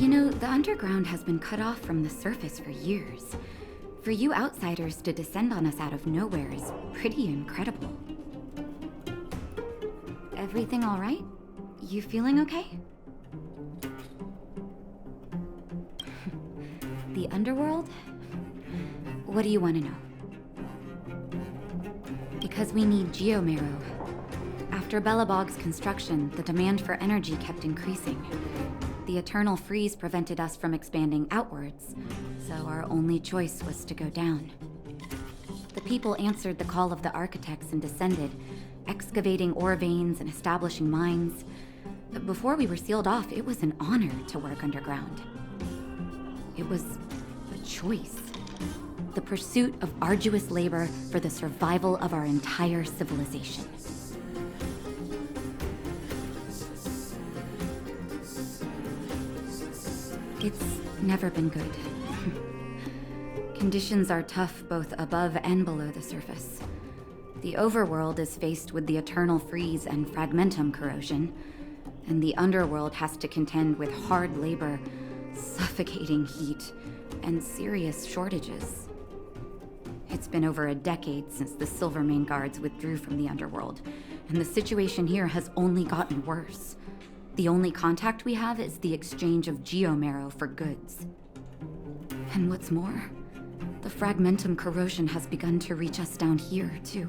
You know, the underground has been cut off from the surface for years. For you outsiders to descend on us out of nowhere is pretty incredible. Everything all right? You feeling okay? The underworld? What do you want to know? Because we need geomarrow. After Belobog's construction, the demand for energy kept increasing. The eternal freeze prevented us from expanding outwards, so our only choice was to go down. The people answered the call of the architects and descended, excavating ore veins and establishing mines. Before we were sealed off, it was an honor to work underground. It was a choice. The pursuit of arduous labor for the survival of our entire civilization. It's never been good. Conditions are tough both above and below the surface. The overworld is faced with the eternal freeze and fragmentum corrosion, and the underworld has to contend with hard labor, suffocating heat, and serious shortages. It's been over a decade since the Silvermane guards withdrew from the underworld, and the situation here has only gotten worse. The only contact we have is the exchange of geomarrow for goods. And what's more, the fragmentum corrosion has begun to reach us down here, too.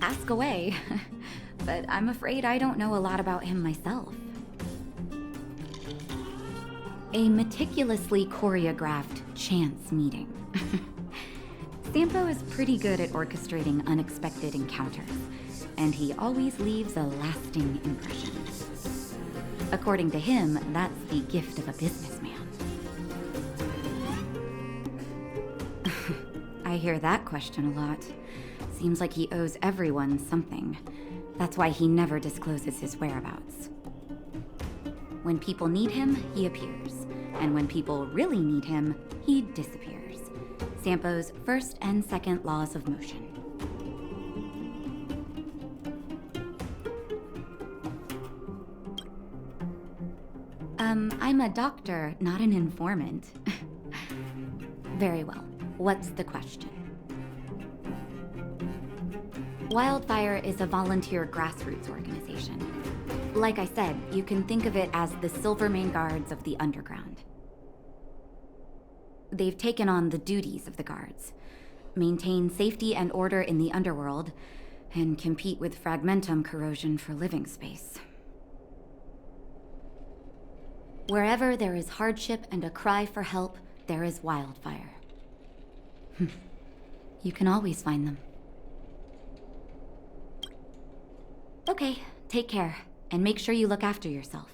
Ask away. But I'm afraid I don't know a lot about him myself. A meticulously choreographed chance meeting. Sampo is pretty good at orchestrating unexpected encounters, and he always leaves a lasting impression. According to him, that's the gift of a businessman. I hear that question a lot. Seems like he owes everyone something. That's why he never discloses his whereabouts. When people need him, he appears. And when people really need him, he disappears. Sampo's first and second laws of motion. I'm a doctor, not an informant. Very well. What's the question? Wildfire is a volunteer grassroots organization. Like I said, you can think of it as the Silvermane Guards of the Underground. They've taken on the duties of the guards, maintain safety and order in the underworld, and compete with fragmentum corrosion for living space. Wherever there is hardship and a cry for help, there is wildfire. You can always find them. Okay, take care, and make sure you look after yourself.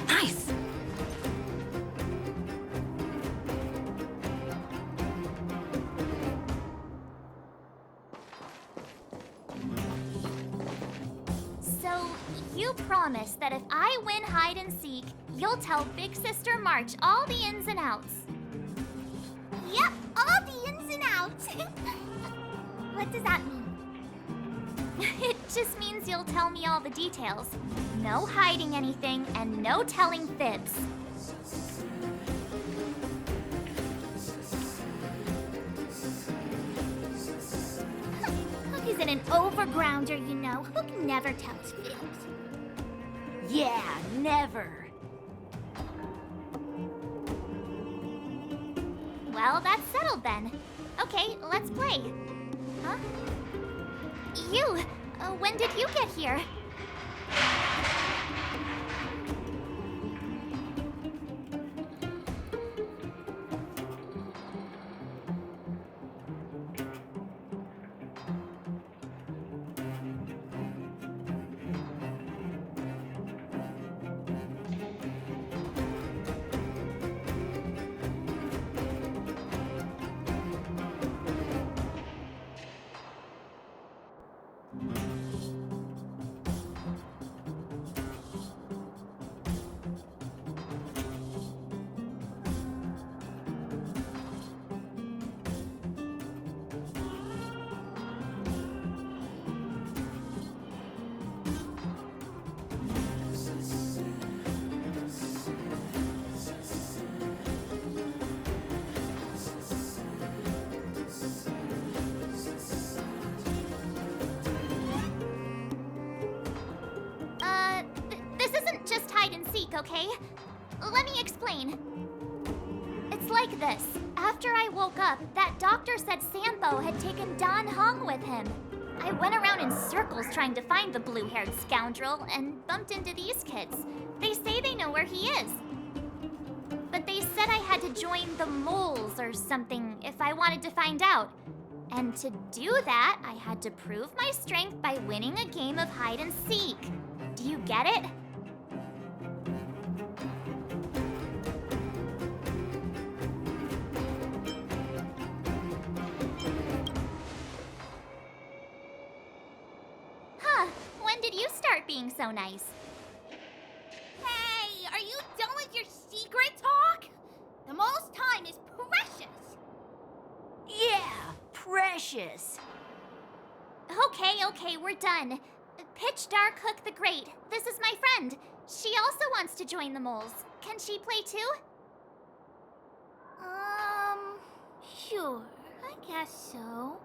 Nice! So, you promise that if I win hide and seek, you'll tell Big Sister March all the ins and outs. Yep, all the ins and outs. What does that mean? It just means you'll tell me all the details. No hiding anything and no telling fibs. Hook isn't an overgrounder, you know. Hook never tells fibs. Yeah, never. Well, that's settled then. Okay, let's play. Huh? You! When did you get here? This isn't just hide and seek, okay? Let me explain. It's like this. After I woke up, that doctor said Sampo had taken Don Hong with him. I went around in circles trying to find the blue-haired scoundrel and bumped into these kids. They say they know where he is. But they said I had to join the moles or something if I wanted to find out. And to do that, I had to prove my strength by winning a game of hide and seek. Do you get it? Huh, when did you start being so nice? Hey, are you done with your secret talk? The most time is precious. Yeah, precious. Okay, we're done. Pitch Dark Hook the Great. This is my friend. She also wants to join the moles. Can she play too? Sure, I guess so.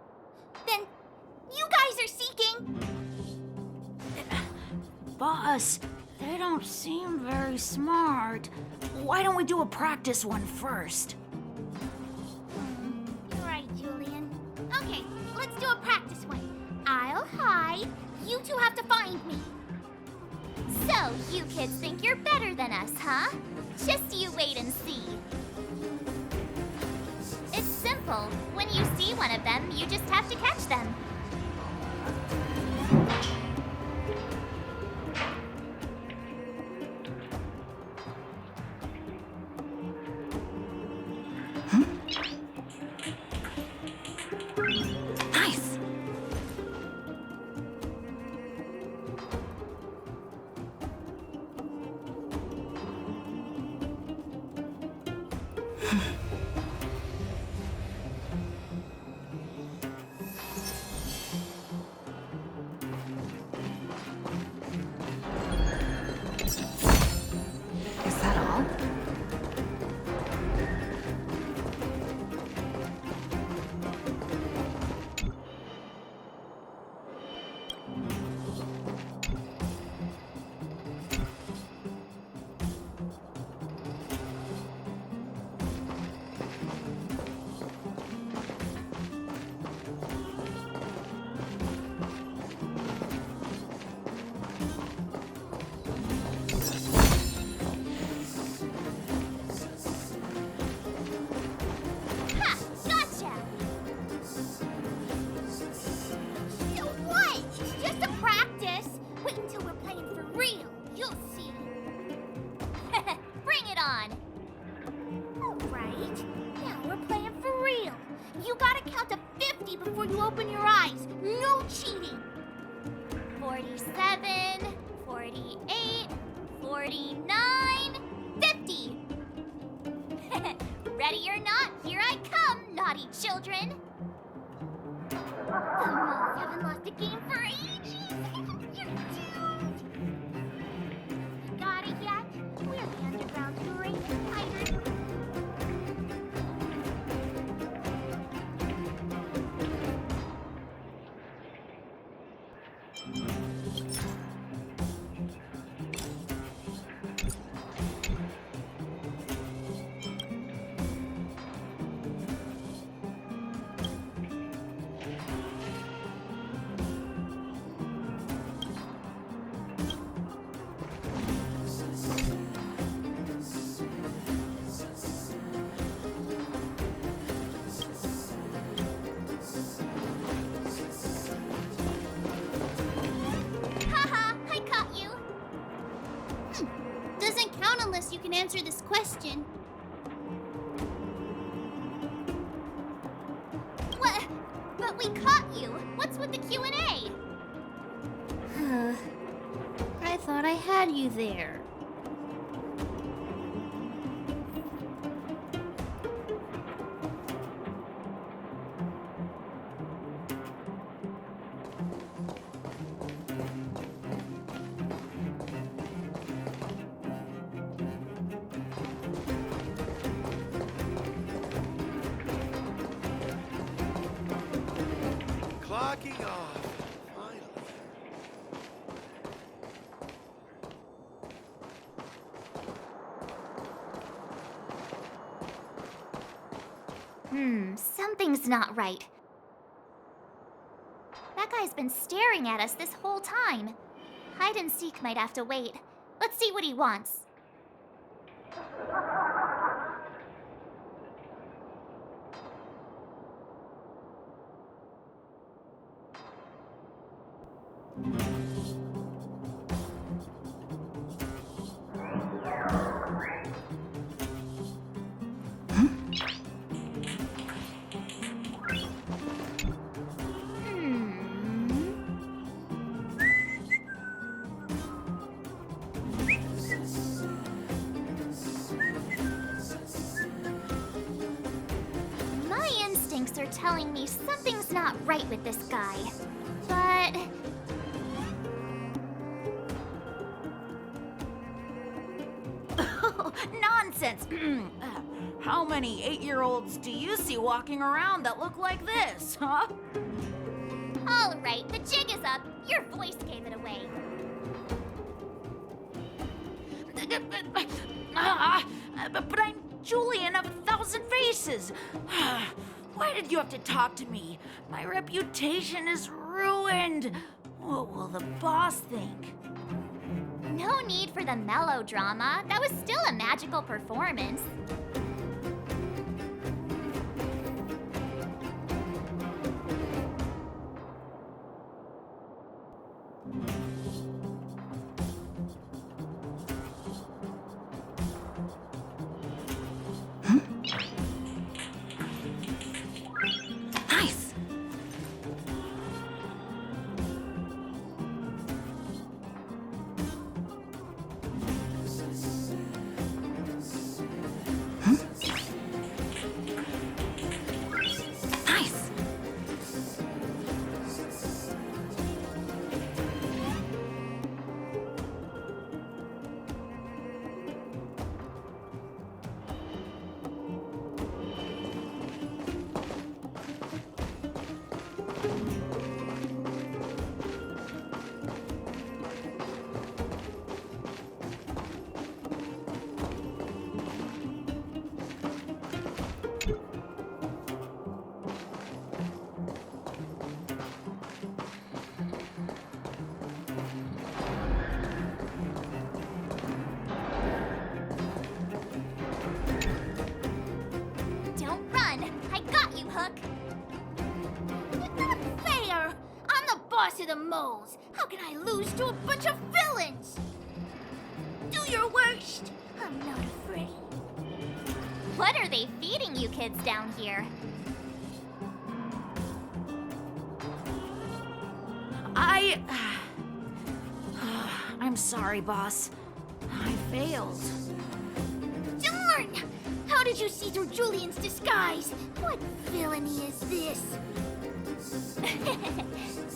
Then, you guys are seeking. Boss, they don't seem very smart. Why don't we do a practice one first? You're right, Julian. Okay, let's do a practice one. I'll hide. You two have to find me. So, you kids think you're better than us, huh? Just you wait and see. It's simple. When you see one of them, you just have to catch them. Nice! Is that all? Ha! Gotcha! So what? It's just a practice. Wait until we're playing for real. You'll see. Bring it on! All right. Now we're playing for real. You gotta count to 50 before you open your eyes. No cheating. 47, 48, 49, 50! Ready or not, here I come, naughty children! The moles haven't lost a game for ages. You're doomed. Got it yet? We're the underground's greatest fighters. Haha, I caught you. Doesn't count unless you can answer this question. What? But we caught you. What's with the Q&A? I thought I had you there. Clocking off. Finally. Something's not right. That guy's been staring at us this whole time. Hide and seek might have to wait. Let's see what he wants. My instincts are telling me something's not right with this guy. But Nonsense! How many 8-year-olds do you see walking around that look like this, huh? all right, the jig is up. Your voice gave it away. But I'm Julian of 1,000 Faces. Why did you have to talk to me? My reputation is ruined. What will the boss think? No need for the melodrama. That was still a magical performance. Nice! Nice! Don't run. I got you, Hook. Not fair! I'm the boss of the moles. How can I lose to a bunch of villains? Do your worst. I'm not afraid. What are they feeding you kids down here? I'm sorry, boss. I failed. Darn! How How did you see through Julian's disguise? What villainy is this?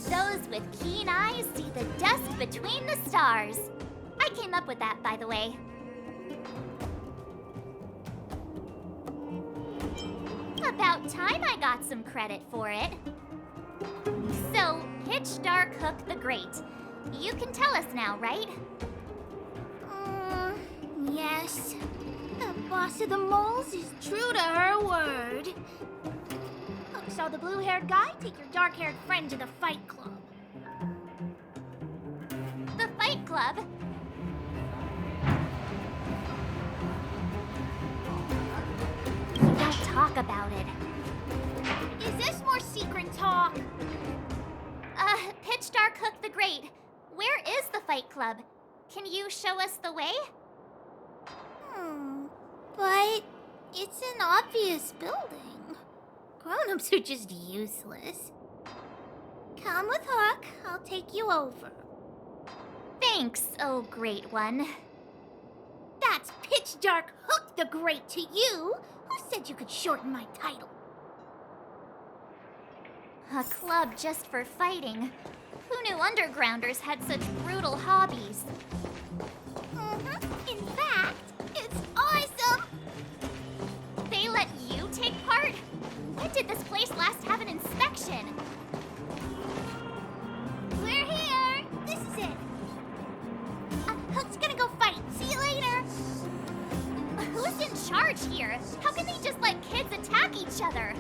Those with keen eyes see the dust between the stars. I came up with that, by the way. About time I got some credit for it. So, Pitch Dark Hook the Great. You can tell us now, right? Yes. The boss of the moles is true to her word. Hook saw the blue-haired guy take your dark-haired friend to the fight club. The Fight Club? Don't talk about it. Is this more secret talk? Pitch Dark Hook the Great. Where is the Fight Club? Can you show us the way? But it's an obvious building. Grown-ups are just useless. Come with Hook. I'll take you over. Thanks, oh great one. That's Pitch Dark Hook the Great to you. Who said you could shorten my title? A club just for fighting. Who knew undergrounders had such brutal hobbies? In fact, it's awesome. They let you take part? When did this place last have an inspection? We're here. This is it. Hook's gonna go fight. See you later. Who's in charge here? How can they just let kids attack each other?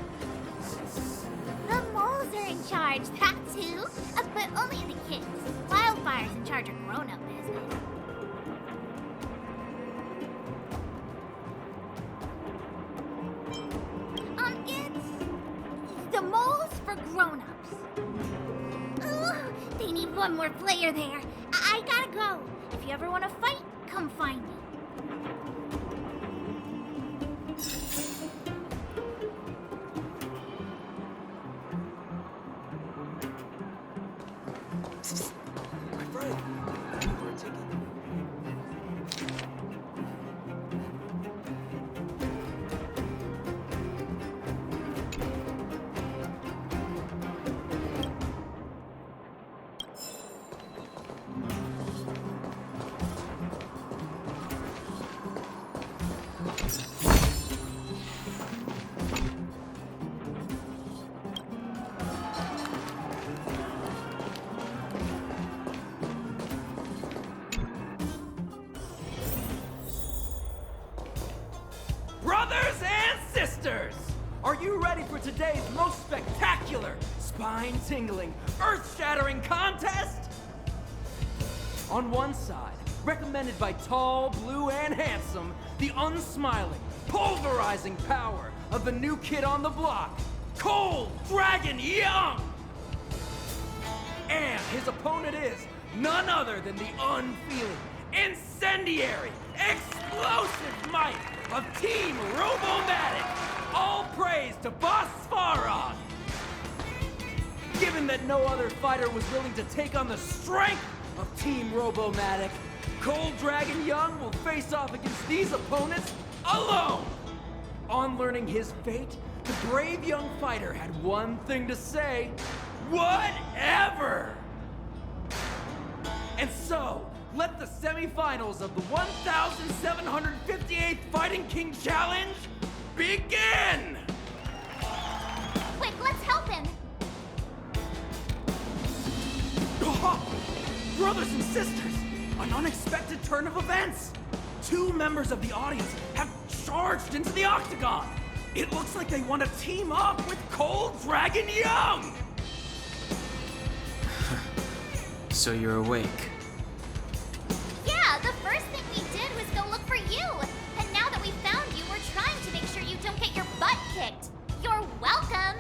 The moles are in charge, that's who. But only the kids. Wildfire's in charge of grown-up business. It's the moles for grown-ups. Ooh, they need one more player there. I gotta go. If you ever want to fight, come find me. My friend, for a ticket. Brothers and sisters, are you ready for today's most spectacular, spine-tingling, earth-shattering contest? On one side, recommended by tall, blue, and handsome, the unsmiling, pulverizing power of the new kid on the block, Cold Dragon Young! And his opponent is none other than the unfeeling, incendiary, explosive might of Team Robomatic. All praise to Boss Farron. Given that no other fighter was willing to take on the strength of Team Robomatic, Cold Dragon Young will face off against these opponents alone. On learning his fate, the brave young fighter had one thing to say: whatever! And so, let the semifinals of the 1758th Fighting King Challenge begin! Quick, let's help him! Brothers and sisters, an unexpected turn of events! Two members of the audience have charged into the octagon! It looks like they want to team up with Cold Dragon Young! So you're awake. Yeah, the first thing we did was go look for you. And now that we found you, we're trying to make sure you don't get your butt kicked. You're welcome.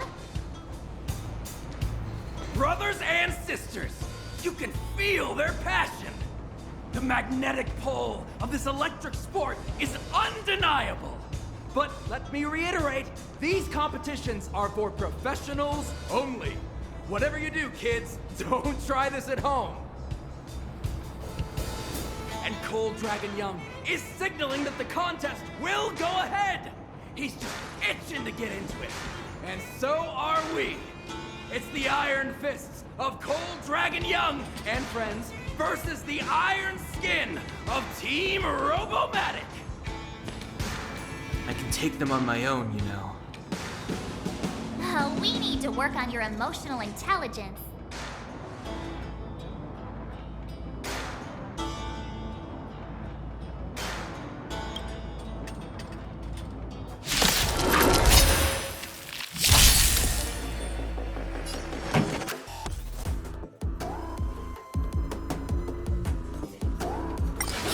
Brothers and sisters, you can feel their passion. The magnetic pull of this electric sport is undeniable. But let me reiterate, these competitions are for professionals only. Whatever you do, kids, don't try this at home. And Cold Dragon Young is signaling that the contest will go ahead. He's just itching to get into it. And so are we. It's the Iron Fists of Cold Dragon Young and friends versus the Iron Skin of Team Robomatic. I can take them on my own, you know. We need to work on your emotional intelligence.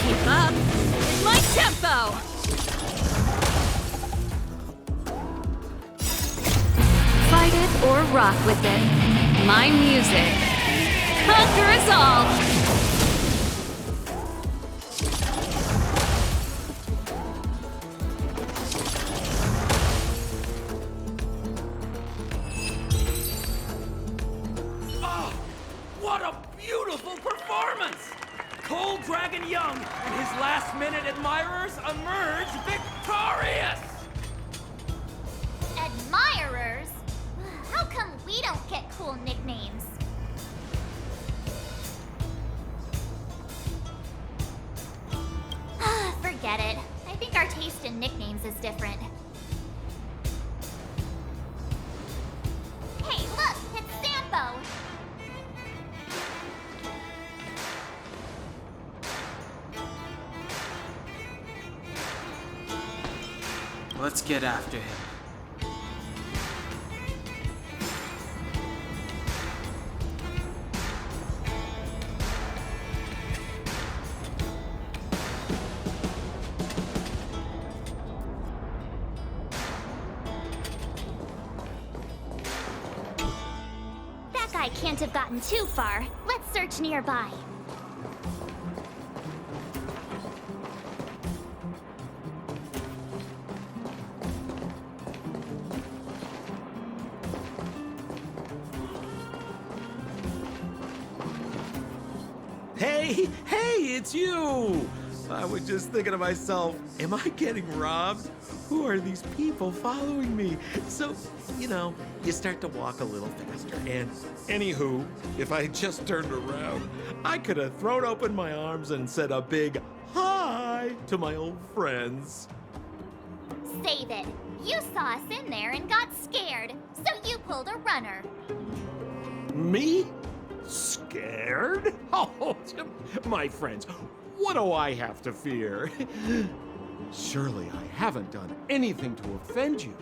Keep up with my tempo! Fight it or rock with it. My music. Conquer us all! Oh, what a beautiful performance! Cold Dragon Young and his last-minute admirers emerge victorious! Admirers? How come we don't get cool nicknames? Forget it. I think our taste in nicknames is different. Hey, look! It's Sampo! Let's get after him. That guy can't have gotten too far. Let's search nearby. Hey, it's you! I was just thinking to myself, am I getting robbed? Who are these people following me? So, you start to walk a little faster. And anywho, if I had just turned around, I could have thrown open my arms and said a big hi to my old friends. Save it. You saw us in there and got scared, so you pulled a runner. Me? Scared? Oh, my friends, what do I have to fear? Surely I haven't done anything to offend you.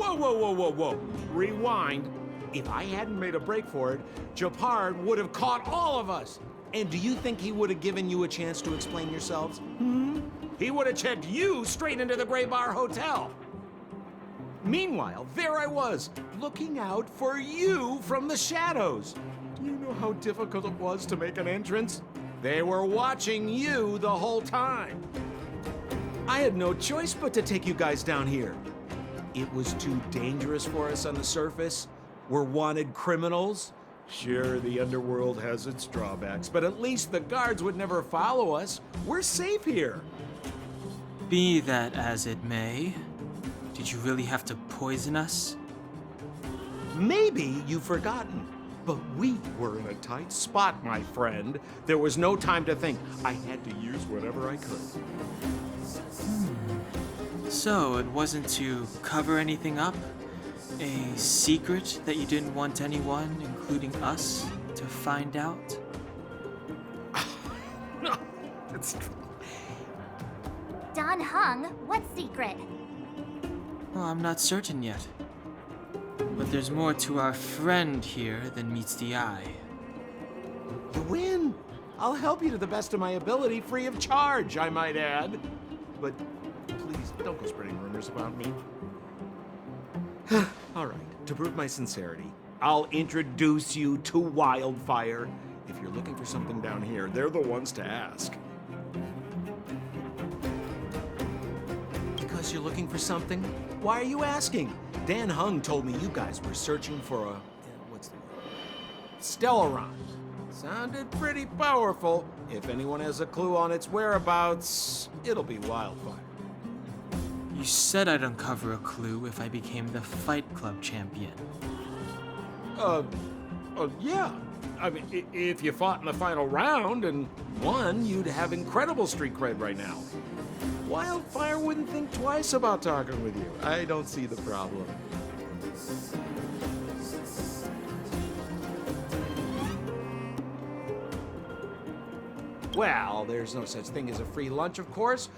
Whoa, whoa, whoa, whoa, whoa. Rewind. If I hadn't made a break for it, Japard would have caught all of us. And do you think he would have given you a chance to explain yourselves? He would have checked you straight into the Gray Bar Hotel. Meanwhile, there I was, looking out for you from the shadows. Do you know how difficult it was to make an entrance? They were watching you the whole time. I had no choice but to take you guys down here. It was too dangerous for us on the surface. We're wanted criminals. Sure, the underworld has its drawbacks, but at least the guards would never follow us. We're safe here. Be that as it may, did you really have to poison us? Maybe you've forgotten, but we were in a tight spot, my friend. There was no time to think. I had to use whatever I could. So, it wasn't to cover anything up? A secret that you didn't want anyone, including us, to find out? It's Don Hung, what secret? Well, I'm not certain yet. But there's more to our friend here than meets the eye. You win. I'll help you to the best of my ability, free of charge, I might add. But please, don't go spreading rumors about me. All right, to prove my sincerity, I'll introduce you to Wildfire. If you're looking for something down here, they're the ones to ask. Because you're looking for something? Why are you asking? Dan Hung told me you guys were searching for a... what's the word? Stellaron. Sounded pretty powerful. If anyone has a clue on its whereabouts, it'll be Wildfire. You said I'd uncover a clue if I became the Fight Club champion. Yeah. I mean, if you fought in the final round and won, you'd have incredible street cred right now. Wildfire wouldn't think twice about talking with you. I don't see the problem. Well, there's no such thing as a free lunch, of course.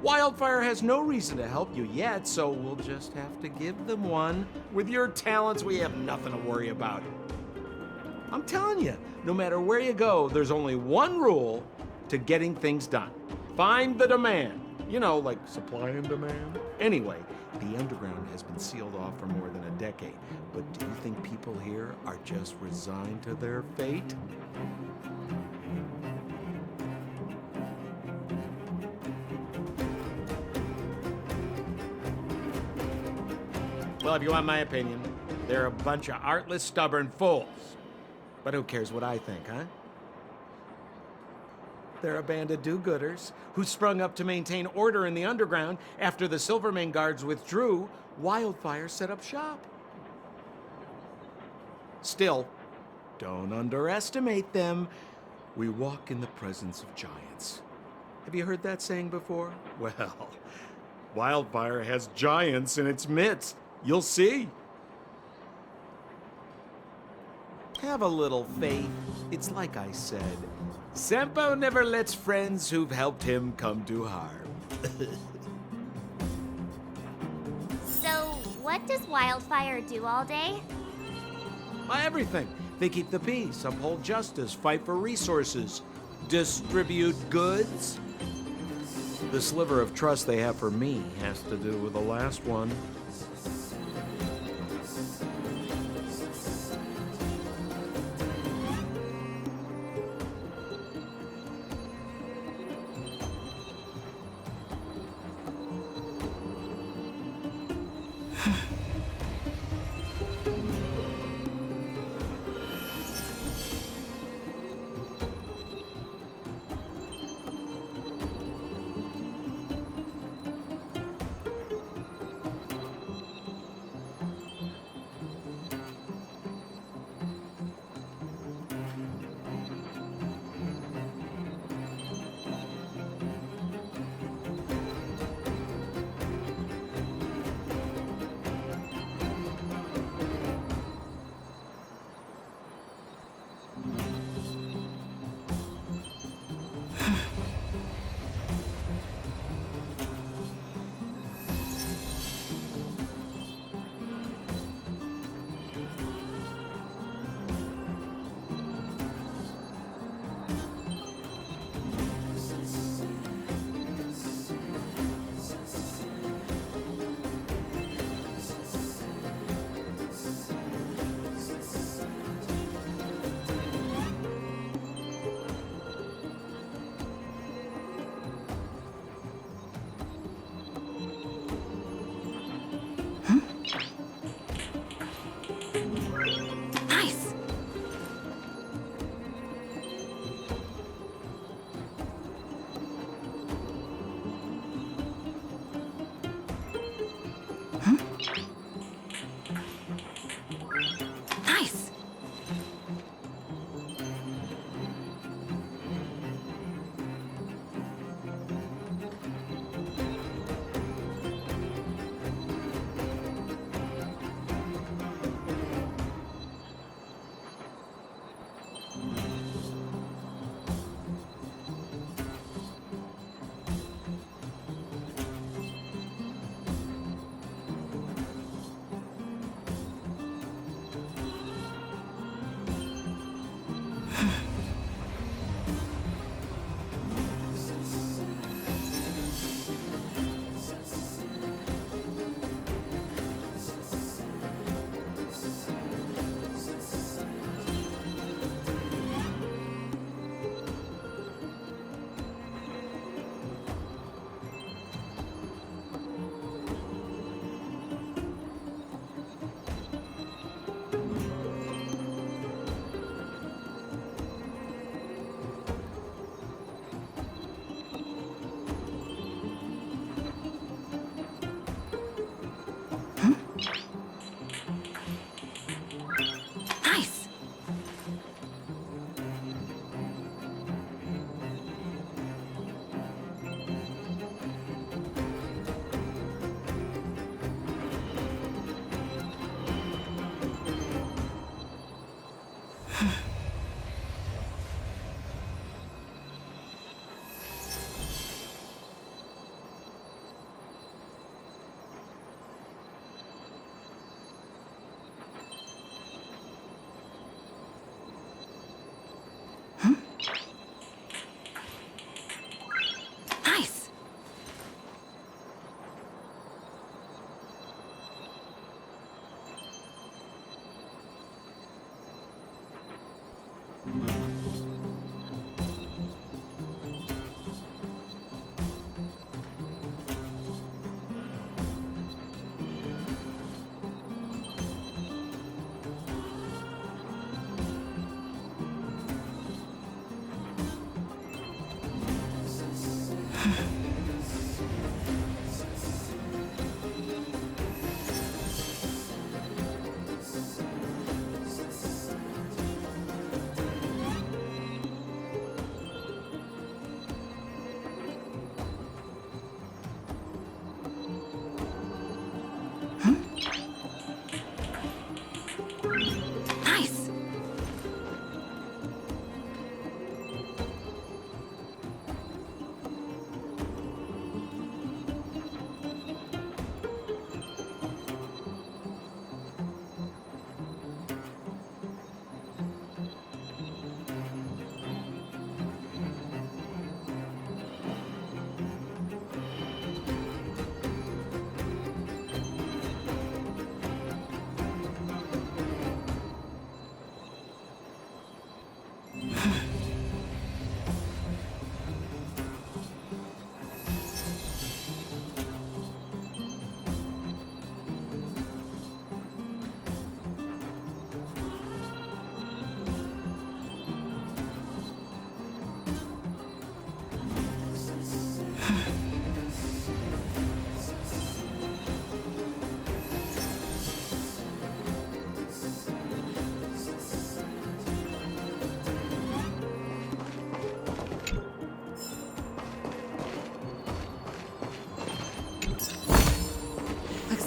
Wildfire has no reason to help you yet, so we'll just have to give them one. With your talents, we have nothing to worry about. I'm telling you, no matter where you go, there's only one rule to getting things done. Find the demand. You know, like supply and demand. Anyway, the underground has been sealed off for more than a decade. But do you think people here are just resigned to their fate? Well, if you want my opinion, they're a bunch of artless, stubborn fools. But who cares what I think, huh? They're a band of do-gooders who sprung up to maintain order in the underground after the Silvermane guards withdrew. Wildfire set up shop. Still, don't underestimate them. We walk in the presence of giants. Have you heard that saying before? Well, Wildfire has giants in its midst. You'll see. Have a little faith. It's like I said. Sampo never lets friends who've helped him come to harm. So, what does Wildfire do all day? Everything. They keep the peace, uphold justice, fight for resources, distribute goods. The sliver of trust they have for me has to do with the last one.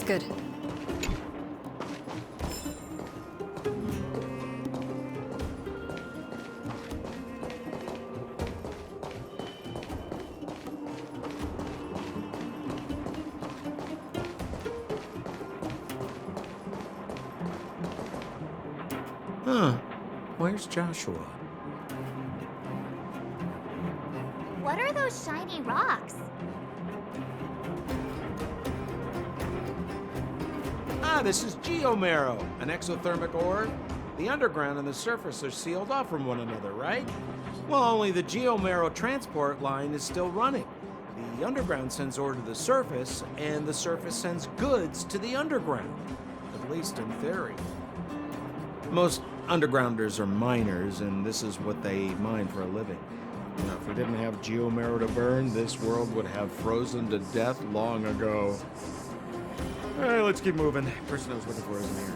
Good. Huh. Where's Joshua? What are those shiny rocks? Ah, this is geomarrow, an exothermic ore. The underground and the surface are sealed off from one another, right? Well, only the geomarrow transport line is still running. The underground sends ore to the surface, and the surface sends goods to the underground. At least in theory. Most undergrounders are miners, and this is what they mine for a living. Now, if we didn't have geomarrow to burn, this world would have frozen to death long ago. All right, let's keep moving. Person I was looking for isn't here.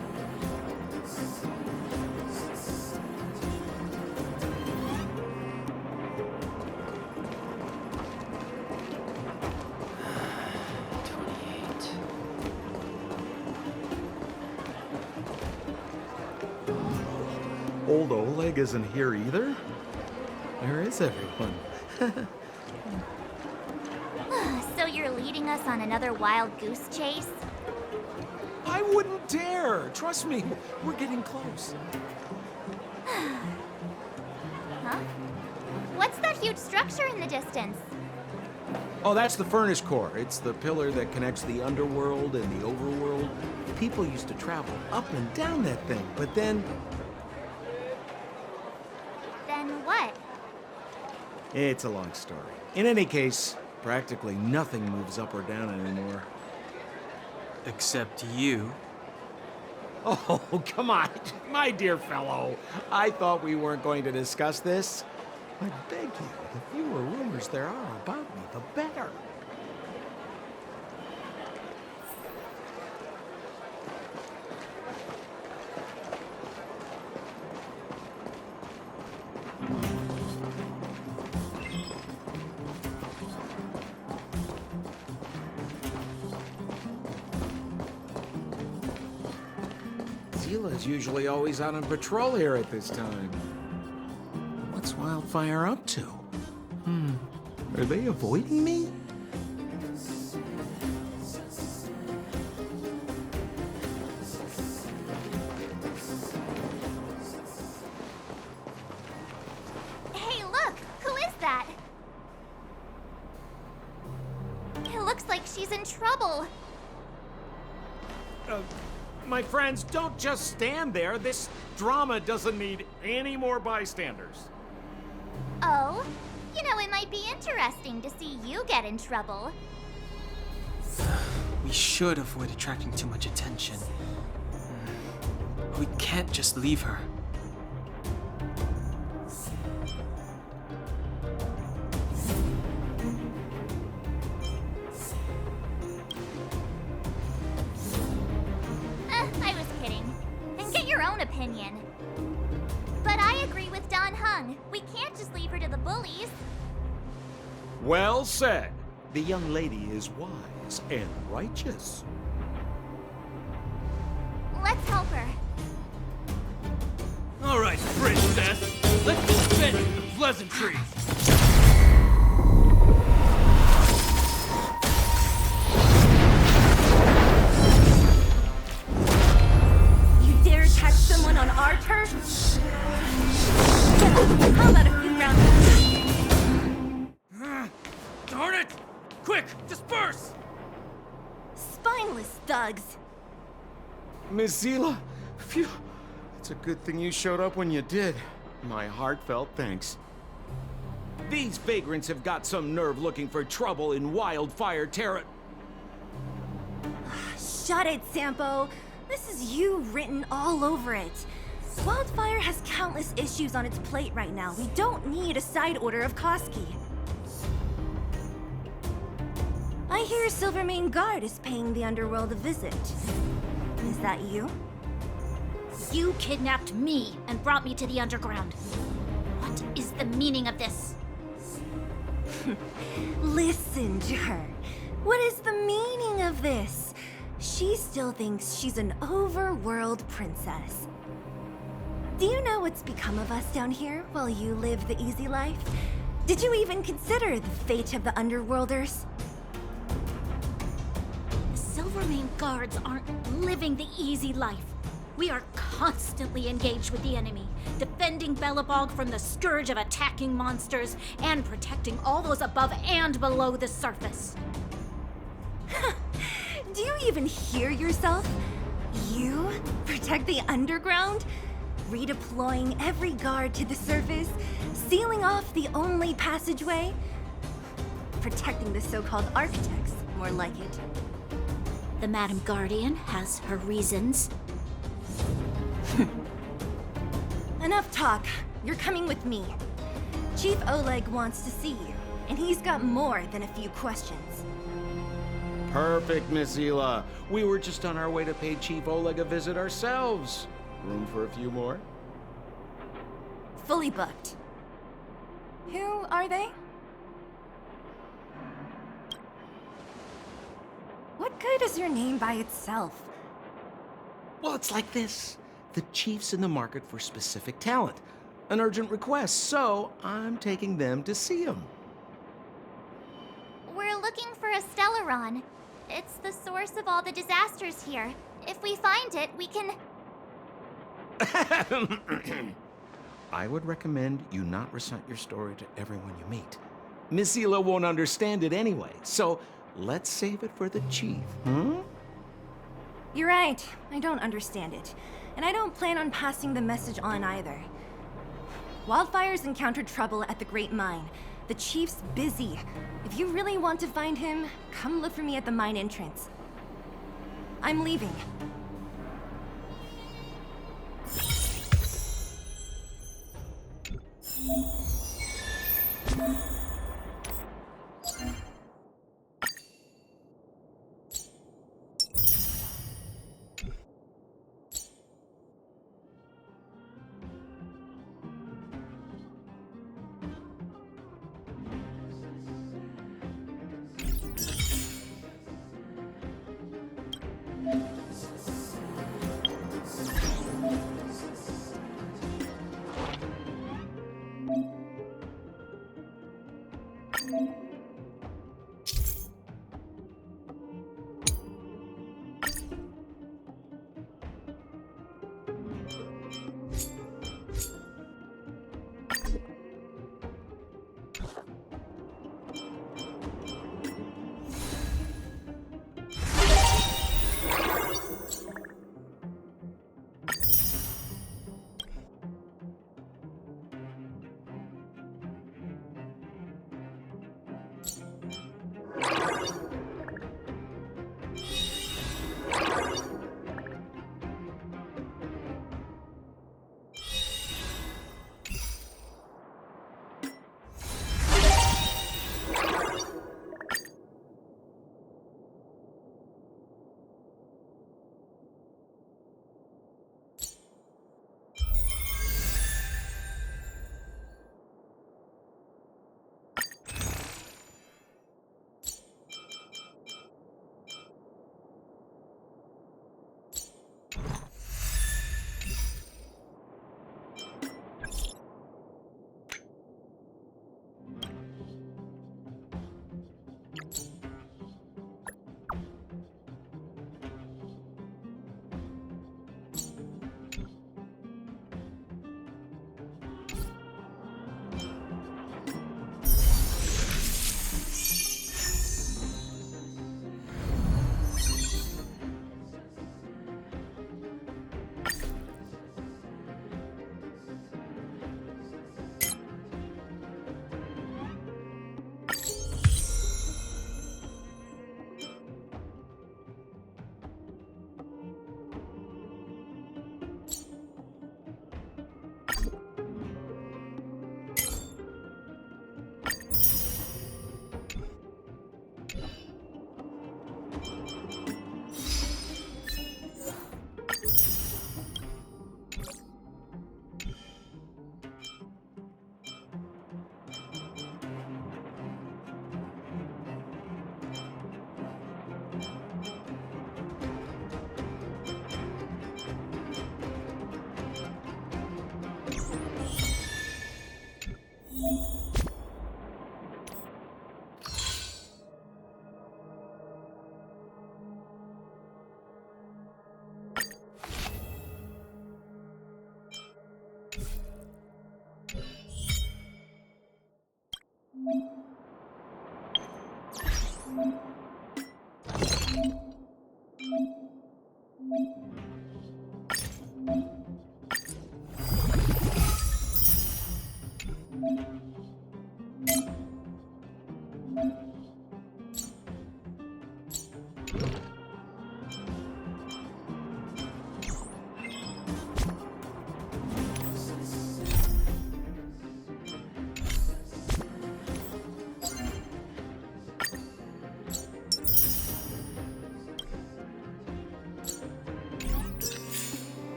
Old Oleg isn't here either? Where is everyone? So you're leading us on another wild goose chase? I wouldn't dare! Trust me, we're getting close. Huh? What's that huge structure in the distance? Oh, that's the furnace core. It's the pillar that connects the underworld and the overworld. People used to travel up and down that thing, but then... Then what? It's a long story. In any case, practically nothing moves up or down anymore. Except you. Oh, come on, my dear fellow. I thought we weren't going to discuss this. I beg you, the fewer rumors there are about me, the better. Zila's usually always out on patrol here at this time. What's Wildfire up to? Are they avoiding me? Hey, look! Who is that? It looks like she's in trouble. My friends, don't just stand there. This drama doesn't need any more bystanders. Oh? You know, it might be interesting to see you get in trouble. We should avoid attracting too much attention. We can't just leave her. I was kidding. And get your own opinion. But I agree with Don Hung. We can't just leave her to the bullies. Well said. The young lady is wise and righteous. Let's help her. All right, princess. Let's dispense with the pleasantries. You dare touch someone on our turf? How about a few rounds? Darn it! Quick, disperse! Spineless thugs. Miss Zila, phew. It's a good thing you showed up when you did. My heartfelt thanks. These vagrants have got some nerve looking for trouble in Wildfire Terra. Shut it, Sampo. This is you written all over it. Wildfire has countless issues on its plate right now. We don't need a side order of Koski. I hear Silvermane Guard is paying the underworld a visit. Is that you? You kidnapped me and brought me to the underground. What is the meaning of this? Listen to her. What is the meaning of this? She still thinks she's an overworld princess. Do you know what's become of us down here while you live the easy life? Did you even consider the fate of the Underworlders? The Silvermane guards aren't living the easy life. We are constantly engaged with the enemy, defending Belobog from the scourge of attacking monsters and protecting all those above and below the surface. Do you even hear yourself? You protect the underground? Redeploying every guard to the surface? Sealing off the only passageway? Protecting the so-called architects, more like it. The Madam Guardian has her reasons. Enough talk. You're coming with me. Chief Oleg wants to see you, and he's got more than a few questions. Perfect, Miss Hila. We were just on our way to pay Chief Oleg a visit ourselves. Room for a few more? Fully booked. Who are they? What good is your name by itself? Well, it's like this. The chief's in the market for specific talent. An urgent request, so I'm taking them to see him. We're looking for a Stellaron. It's the source of all the disasters here. If we find it, we can... I would recommend you not recite your story to everyone you meet. Miss Hila won't understand it anyway, so let's save it for the chief, You're right. I don't understand it. And I don't plan on passing the message on either. Wildfire's encountered trouble at the Great Mine. The chief's busy. If you really want to find him, come look for me at the mine entrance. I'm leaving.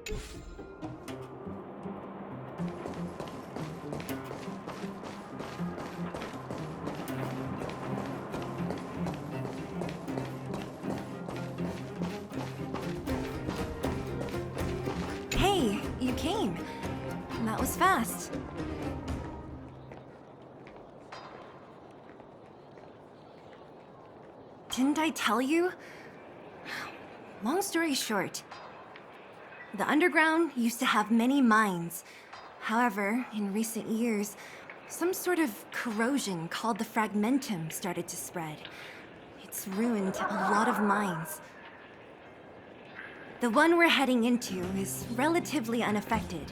Hey, you came. That was fast. Didn't I tell you? Long story short, the underground used to have many mines. However, in recent years, some sort of corrosion called the fragmentum started to spread. It's ruined a lot of mines. The one we're heading into is relatively unaffected.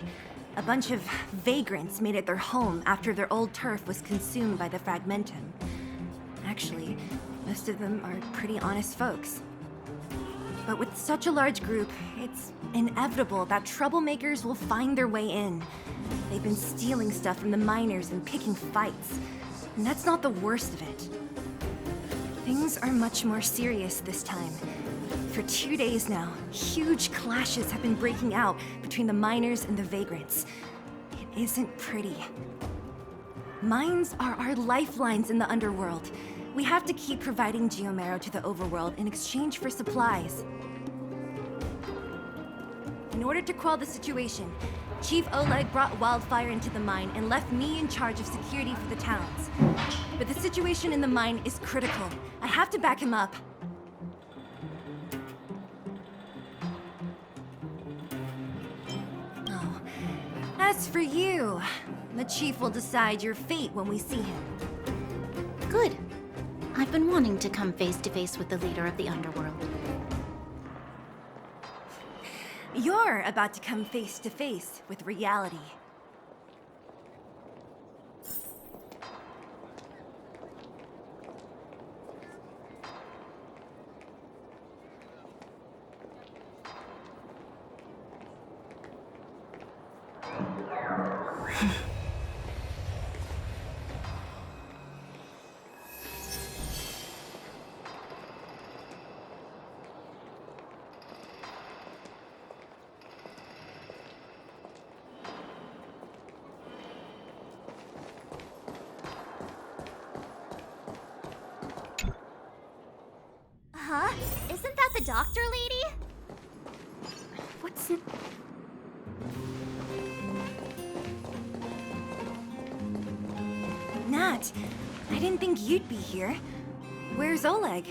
A bunch of vagrants made it their home after their old turf was consumed by the fragmentum. Actually, most of them are pretty honest folks. But with such a large group, it's inevitable that troublemakers will find their way in. They've been stealing stuff from the miners and picking fights. And that's not the worst of it. Things are much more serious this time. For 2 days now, huge clashes have been breaking out between the miners and the vagrants. It isn't pretty. Mines are our lifelines in the underworld. We have to keep providing Geomero to the overworld in exchange for supplies. In order to quell the situation, Chief Oleg brought Wildfire into the mine and left me in charge of security for the towns. But the situation in the mine is critical. I have to back him up. Oh. As for you, the Chief will decide your fate when we see him. Good. I've been wanting to come face to face with the leader of the underworld. You're about to come face to face with reality. Huh? Isn't that the doctor lady? What's it? Nat, I didn't think you'd be here. Where's Oleg?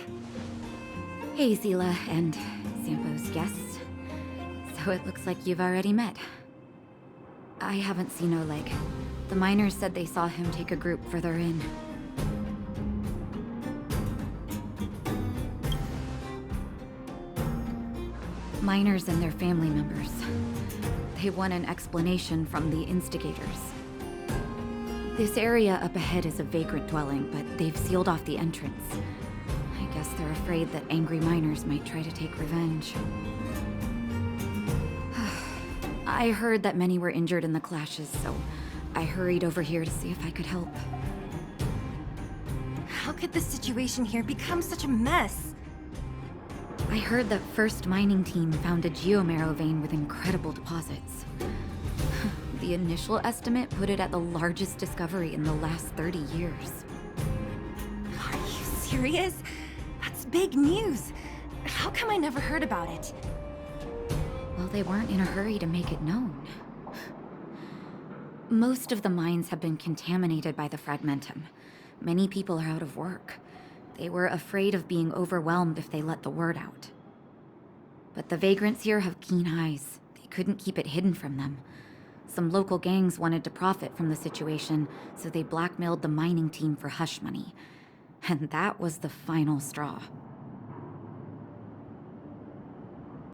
Hey, Zila and Sampo's guests. So it looks like you've already met. I haven't seen Oleg. The miners said they saw him take a group further in. Miners and their family members. They want an explanation from the instigators. This area up ahead is a vagrant dwelling, but they've sealed off the entrance. I guess they're afraid that angry miners might try to take revenge. I heard that many were injured in the clashes, so I hurried over here to see if I could help. How could the situation here become such a mess? I heard the first mining team found a geomarrow vein with incredible deposits. The initial estimate put it at the largest discovery in the last 30 years. Are you serious? That's big news. How come I never heard about it? Well, they weren't in a hurry to make it known. Most of the mines have been contaminated by the fragmentum. Many people are out of work. They were afraid of being overwhelmed if they let the word out. But the vagrants here have keen eyes. They couldn't keep it hidden from them. Some local gangs wanted to profit from the situation, so they blackmailed the mining team for hush money. And that was the final straw.